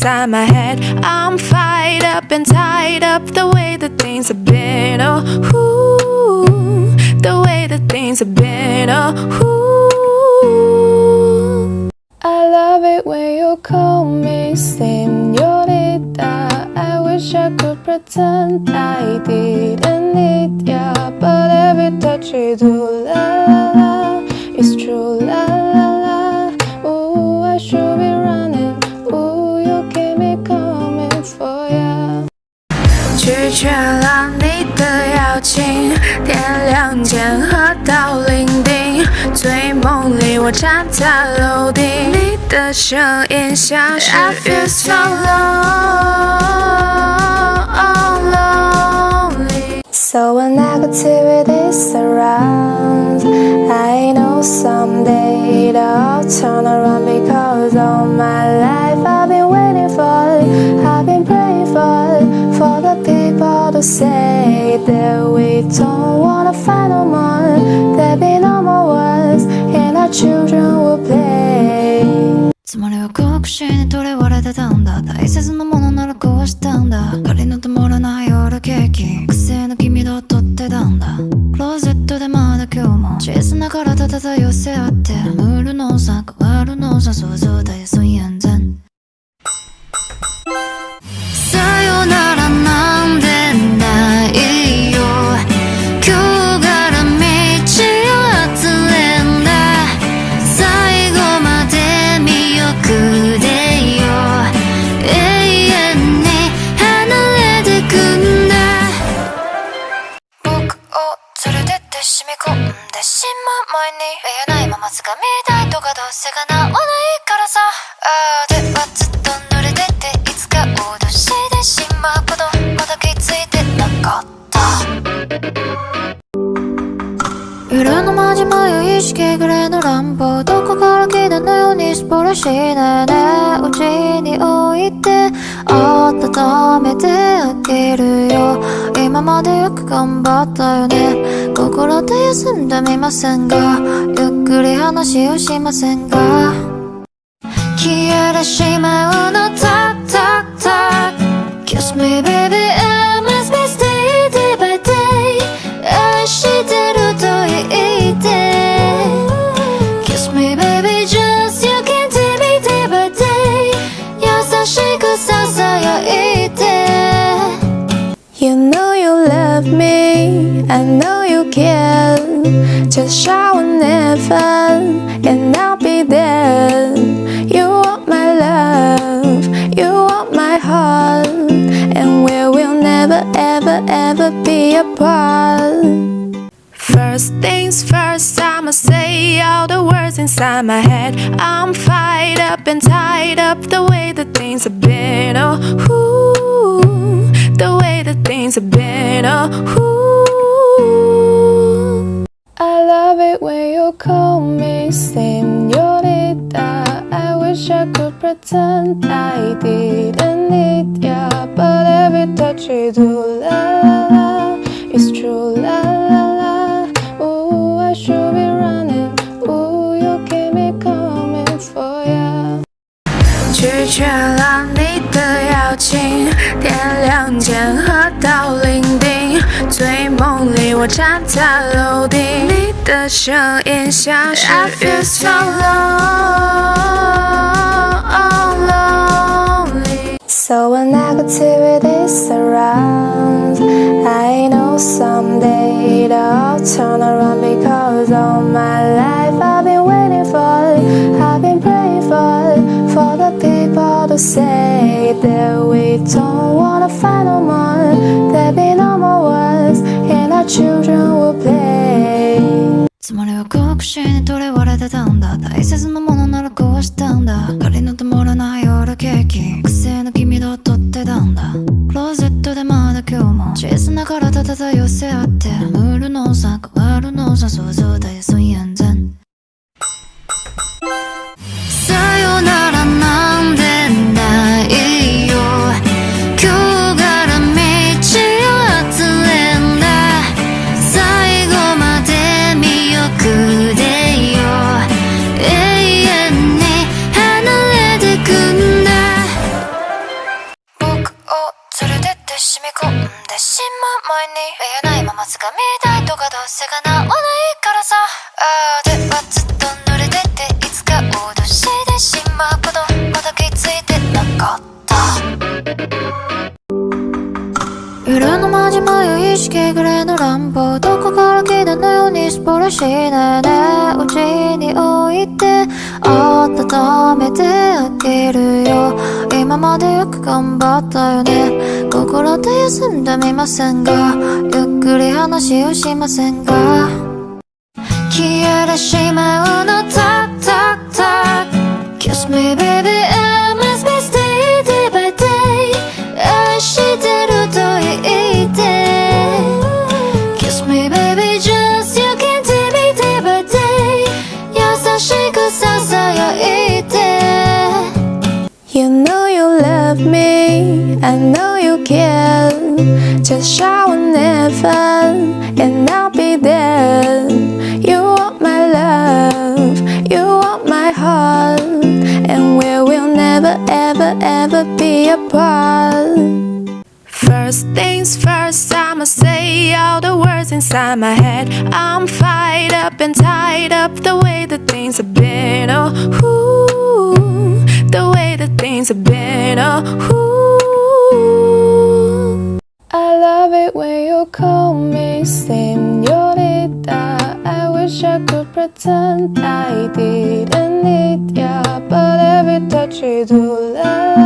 inside my head. I'm fired up and tied up the way that things have been. Oh, ooh, the way that things have been. Oh, ooh. I love it when you call me señorita. I wish I could pretend I didn't need ya, but every touch you do, la la la, it's true, la la la. Ooh, I should be running. Ooh, you keep me coming for ya. 拒绝了你的邀请，点亮剑和到零丁，醉梦里我站在楼顶，你的声音像是 I feel so lonely. So when negativity surrounds, I know someday it'll all turn around, because all my life I've been waiting for it, I've been praying for it, for the people to say that we don't wanna fight no more, there'll be no more wars, and our children will play. つまりは好奇心にとらわれてたんだ。大切なものなら壊したんだ。仮の灯らない夜ケーキ、癖の君と撮ってたんだ。クローゼットでまだ今日も小さな体漂せ合って、眠るのさ変わるのさ、想像だよそう安全。さよならなんてないよ、今日から道を集れんだ。最後まで見送れよ、永遠に離れてくんだ。僕を連れてって染み込んでしまう前に、言えないまま掴みたいとかどうせ叶わないからさ。ああではずっと濡れてて、いつか脅してしまうことまだ気づいてなかった。夜の間島よ意識グレーの乱暴、どこから来たのようにスポラしないで、うちに置いて温めてあげるよ。今までよく頑張ったよね。心で休んでみませんが、ゆっくり話をしませんが。消えてしまうの Talk talk talk Kiss me baby I must be stay day by day 愛してると言って Kiss me baby just you can take me day by day 優しくささやいて You know you love me, I know you care. Just shout never, and I'll be there. You want my love, you want my heart, and we will never ever ever be apart. First things first, I'ma say all the words inside my head. I'm fired up and tied up the way that things have been. Oh, ooh, the way that things have been. Oh, ooh. I love it when you call me señorita. I wish I could pretend I didn't need ya, but every touch you do, la la la, it's true, la la la. Ooh, I should be running. Ooh, you keep me coming for ya. 拒绝了你的邀请，点亮剑和到零丁，醉梦里我站在楼顶，你的声音像是 I feel so lonely. So when negativity surrounds, I know someday it'll all turn around, because all my life I've been waiting for it, I've been praying for it, for the people to say that we don't wanna fight no more, there'll be no more wars, and our children will play. つまりは好奇心にとらわれてたんだ。大切なものなら壊したんだ。仮の灯らない夜ケーキ、癖の君と撮ってたんだ。クローゼットでまだ今日も小さな体漂せ合って、眠るのさ変わるのさ、想像だよそう安全。さよならなんてないよ、今日から道を集れんだ。最後まで見送れよ、永遠に離れてくんだ。それでって染み込んでしまう前に見えないまま掴みたいとかどうせ叶わないからさではずっと濡れてていつか脅してしまうことまだ気づいてなかった夜のまじまゆ意識グレーの乱暴どこから来たのようにスポラしないでうちに置いて温めてあげるよ今までよく頑張ったよね心で休んでみませんがゆっくり話をしませんが消えてしまうのタッタッタッ Kiss me baby I must be stay day by day 愛してると言って Kiss me baby just you can take me day by day 優しく囁いて You know you love me, I know you care. Just shout whenever, and I'll be there. You want my love, you want my heart, and we will never ever ever be apart. First things first, I'ma say all the words inside my head. I'm fired up and tied up the way that things have been. Oh, ooh, the way that things have been. Oh, ooh. I love it when you call me señorita. I wish I could pretend I didn't need ya, but every touch you do, la la.